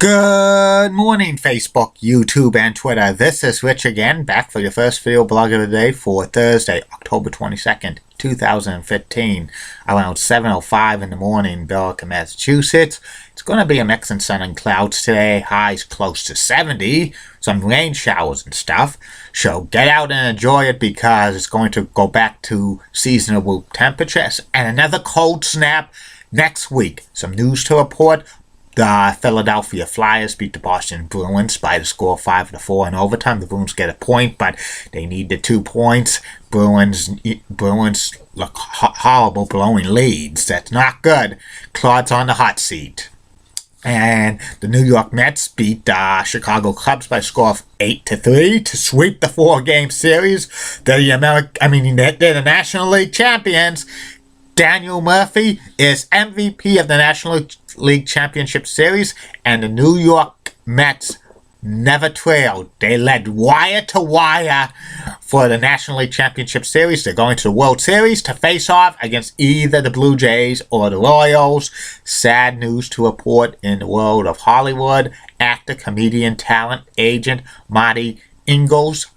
Good morning, Facebook, YouTube, and Twitter. This is Rich again, back for your first video blog of the day for Thursday, October 22nd, 2015, around 7:05 in the morning, Billerica, Massachusetts. It's going to be a mix of sun and clouds today, highs close to 70, some rain showers and stuff. So get out and enjoy it because it's going to go back to seasonable temperatures and another cold snap next week. Some news to report. The Philadelphia Flyers beat the Boston Bruins by the score of 5-4 in overtime. The Bruins get a point, but they need the 2 points. Bruins look horrible blowing leads. That's not good. Claude's on the hot seat. And the New York Mets beat the Chicago Cubs by a score of 8-3 to sweep the 4-game series. They're the National League champions. Daniel Murphy is MVP of the National League Championship Series, and the New York Mets never trailed. They led wire to wire for the National League Championship Series. They're going to the World Series to face off against either the Blue Jays or the Royals. Sad news to report in the world of Hollywood. Actor, comedian, talent, agent Marty Ingalls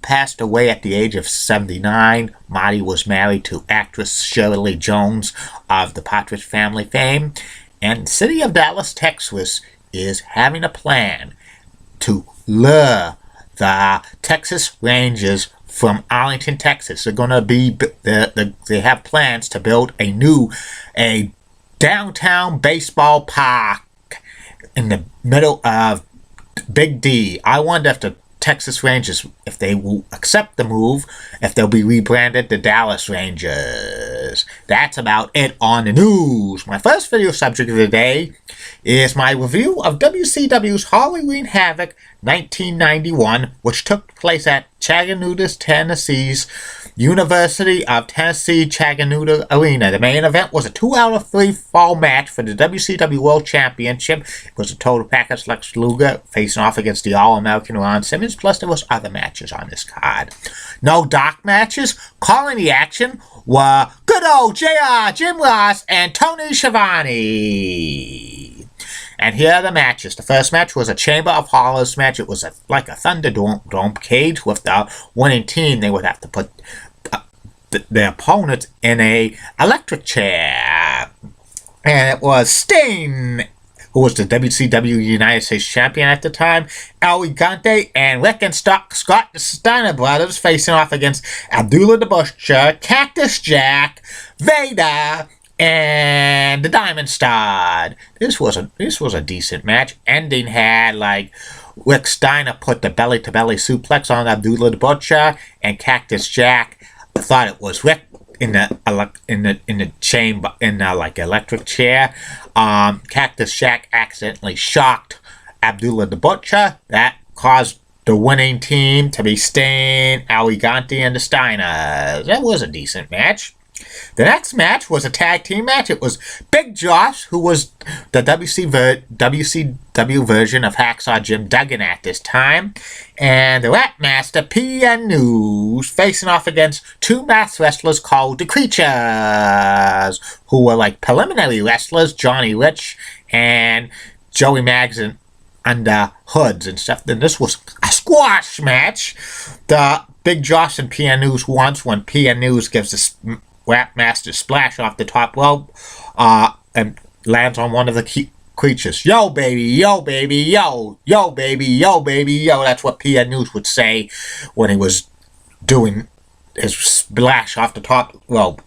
passed away at the age of 79. Marty was married to actress Shirley Jones of the Partridge Family fame. And the city of Dallas, Texas is having a plan to lure the Texas Rangers from Arlington, Texas. They're going to be, they have plans to build a downtown baseball park in the middle of Big D. I wonder if the Texas Rangers, if they will accept the move, if they'll be rebranded the Dallas Rangers. That's about it on the news. My first video subject of the day is my review of WCW's Halloween Havoc 1991, which took place at Chattanooga, Tennessee's University of Tennessee Chattanooga Arena. The main event was a 2-out-of-3 fall match for the WCW World Championship. It was a total package. Lex Luger facing off against the All-American Ron Simmons, plus there was other matches on this card. No dark matches. Calling the action were good old JR, Jim Ross, and Tony Schiavone. And here are the matches. The first match was a Chamber of Horrors match. It was like a Thunderdome cage with the winning team. They would have to put their opponent in a electric chair. And it was Sting, who was the WCW United States Champion at the time, El Gigante, and Rick and Scott the Steiner Brothers facing off against Abdullah the Butcher, Cactus Jack, Vader, and the Diamond Star. This was a decent match. Ending had Rick Steiner put the belly-to-belly suplex on Abdullah the Butcher, and Cactus Jack thought it was Rick in the chamber electric chair. Cactus Jack accidentally shocked Abdullah the Butcher. That caused the winning team to be Sting, El Gigante, and the Steiners. That was a decent match. The next match was a tag team match. It was Big Josh, who was the WCW version of Hacksaw Jim Duggan at this time, and the Rat Master PN News facing off against two masked wrestlers called the Creatures, who were preliminary wrestlers, Johnny Rich and Joey Maggs under hoods and stuff. Then this was a squash match. The Big Josh and PN News once when PN News gives the Rat Master splash off the top rope and lands on one of the Creatures. Yo, baby, yo, baby, yo, yo, baby, yo, baby, yo. That's what PN News would say when he was doing his splash off the top rope.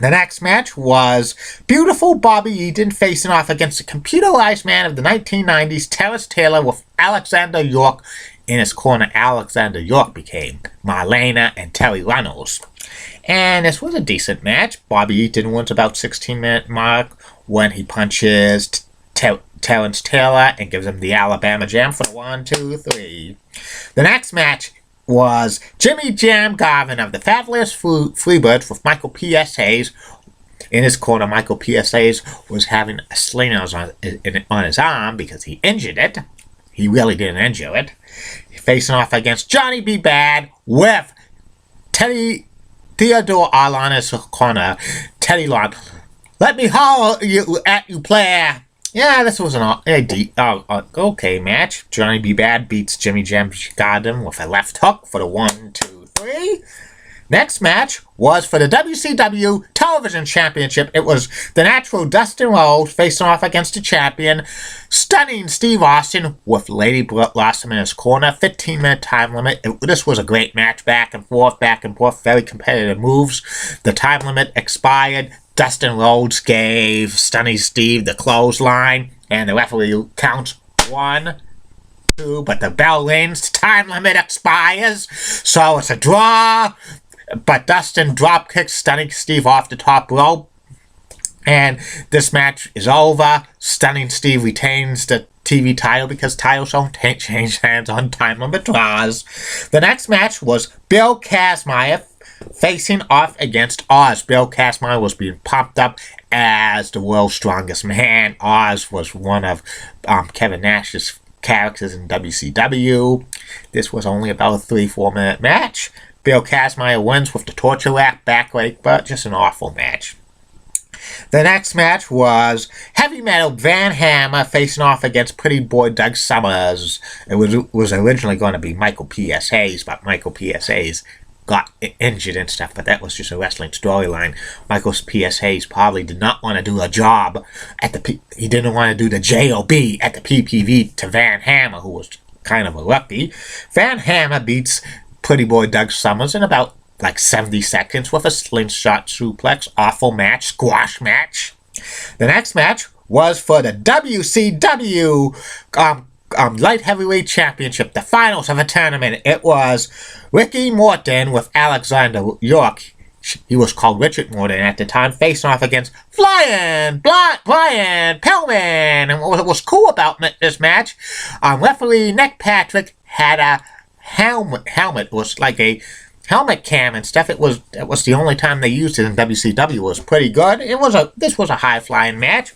The next match was beautiful Bobby Eaton facing off against the computerized man of the 1990s, Terrence Taylor, with Alexander York in his corner. Alexander York became Marlena and Terry Reynolds. And this was a decent match. Bobby Eaton wins about 16-minute mark when he punches Terrence Taylor and gives him the Alabama Jam for the 1, 2, 3. The next match was Jimmy Jam Garvin of the Fabulous Freebirds with Michael P.S. Hayes. In his corner, Michael P.S. Hayes was having a sling on his arm because he injured it. He really didn't injure it. Facing off against Johnny B. Bad with Theodore Arlon in his corner. Teddy Long, let me holler at you, player. Yeah, this was okay match. Johnny B. Bad beats Jimmy Jam Gardem with a left hook for the 1, 2, 3. Next match was for the WCW Television Championship. It was the Natural Dustin Rhodes facing off against the champion, Stunning Steve Austin, with Lady Blossom in his corner. 15-minute time limit. This was a great match. Back and forth, very competitive moves. The time limit expired. Dustin Rhodes gave Stunning Steve the clothesline, and the referee counts 1, 2, but the bell rings. Time limit expires, so it's a draw. But Dustin drop kicks Stunning Steve off the top rope, and this match is over. Stunning Steve retains the TV title because titles don't change hands on time limit draws. The next match was Bill Kazmaier facing off against Oz. Bill Kazmaier was being pumped up as the world's strongest man. Oz was one of Kevin Nash's characters in WCW. This was only about a 3-4 minute match. Bill Kazmaier wins with the torture rack backbreak, but just an awful match. The next match was Heavy Metal Van Hammer facing off against Pretty Boy Doug Summers. It was originally going to be Michael P.S. Hayes, but Michael P.S. Hayes got injured and stuff, but that was just a wrestling storyline. Michael P.S. Hayes probably did not want to do a job he didn't want to do the J.O.B. at the PPV to Van Hammer, who was kind of a rookie. Van Hammer beats Pretty Boy Doug Summers in about 70 seconds with a slingshot suplex. Awful match, squash match. The next match was for the WCW Light Heavyweight Championship, the finals of a tournament. It was Ricky Morton with Alexander York. He was called Richard Morton at the time, facing off against Brian Pillman. And what was cool about this match, referee Nick Patrick had a helmet. It was like a helmet cam and stuff. It was the only time they used it in WCW. It was pretty good. This was a high-flying match.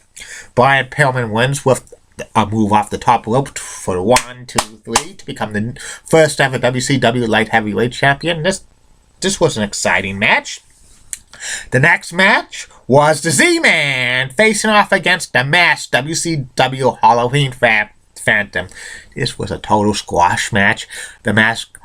Brian Pillman wins with a move off the top rope for the 1, 2, 3 to become the first ever WCW Light Heavyweight Champion. This was an exciting match. The next match was the Z-Man facing off against the Masked WCW Halloween Phantom. This was a total squash match. The Masked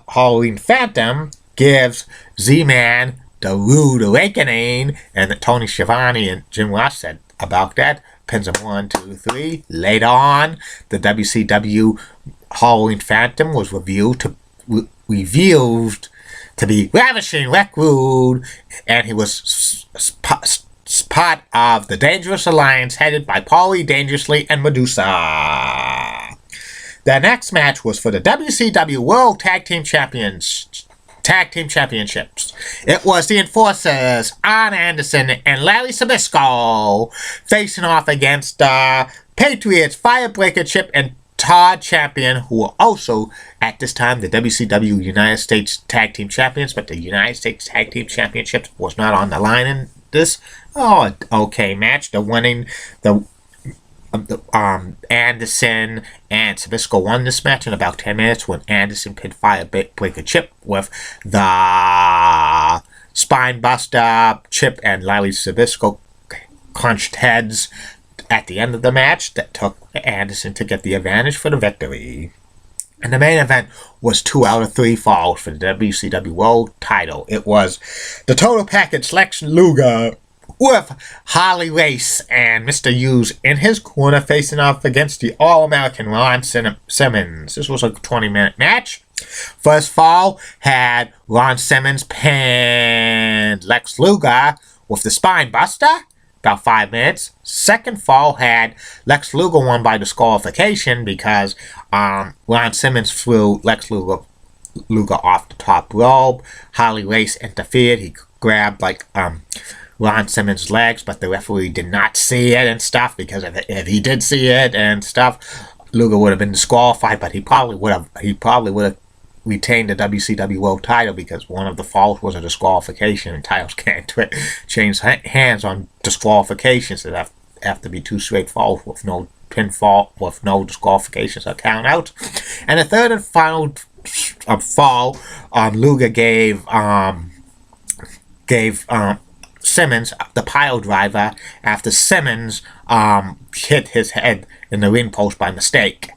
Halloween Phantom gives Z-Man the Rude Awakening, and Tony Schiavone and Jim Ross said about that. Pins him 1, 2, 3. Later on, the WCW Halloween Phantom was revealed to be ravishing Rick Rude, and he was part of the Dangerous Alliance headed by Paulie Dangerously and Medusa. The next match was for the WCW World Tag Team Championships. It was the Enforcers, Arn Anderson and Larry Zbyszko, facing off against Patriots, Firebreaker Chip, and Todd Champion, who were also, at this time, the WCW United States Tag Team Champions, but the United States Tag Team Championship was not on the line in this. Okay match. Anderson and Zbyszko won this match in about 10 minutes when Anderson pinned Firebreaker Chip with the Spine Buster. Chip and Larry Zbyszko crunched heads at the end of the match that took Anderson to get the advantage for the victory. And the main event was 2 out of 3 falls for the WCW World title. It was the total package Lex Luger with Harley Race and Mr. Hughes in his corner facing off against the All-American Ron Simmons. This was a 20-minute match. First fall had Ron Simmons pinned Lex Luger with the Spine Buster, about 5 minutes. Second fall had Lex Luger won by disqualification because Ron Simmons threw Lex Luger off the top rope. Harley Race interfered. He grabbed Ron Simmons' legs, but the referee did not see it and stuff, because if he did see it and stuff, Luger would have been disqualified, but he probably would have retained the WCW World title, because one of the falls was a disqualification, and titles can't change hands on disqualifications. It have to be 2 straight falls with no pinfall, with no disqualifications or count out. And the third and final fall, Luger gave Simmons, the pile driver, after Simmons hit his head in the ring post by mistake.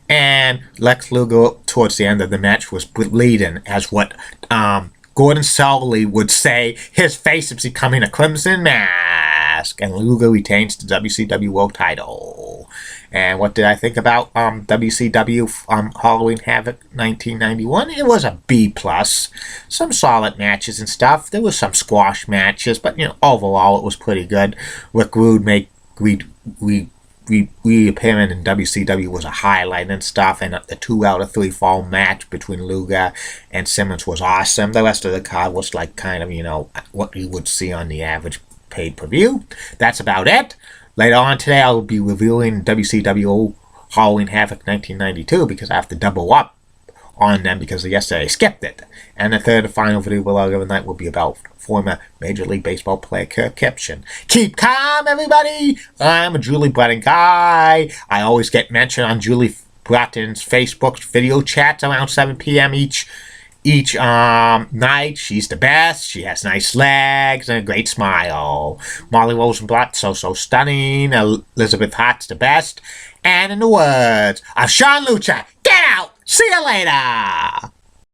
And Lex Luger, towards the end of the match, was bleeding, as what Gordon Solie would say, his face is becoming a crimson mask, and Luger retains the WCW World title. And what did I think about WCW Halloween Havoc 1991? It was a B+. Some solid matches and stuff. There was some squash matches, but overall it was pretty good. Rick Rude reappearing in WCW was a highlight and stuff, and the 2 out of 3 fall match between Luger and Simmons was awesome. The rest of the card was like kind of, what you would see on the average pay-per-view. That's about it. Later on today, I will be reviewing WCW Halloween Havoc 1992 because I have to double up on them because yesterday I skipped it. And the third and final video blog of the night will be about former Major League Baseball player Kirk Gibson. Keep calm, everybody! I'm a Julie Bratton guy. I always get mentioned on Julie Bratton's Facebook video chats around 7 p.m. each night. She's the best. She has nice legs and a great smile. Molly Rosenblatt, so stunning. Elizabeth Hart's the best. And in the words of Sean Lucha, get out! See you later!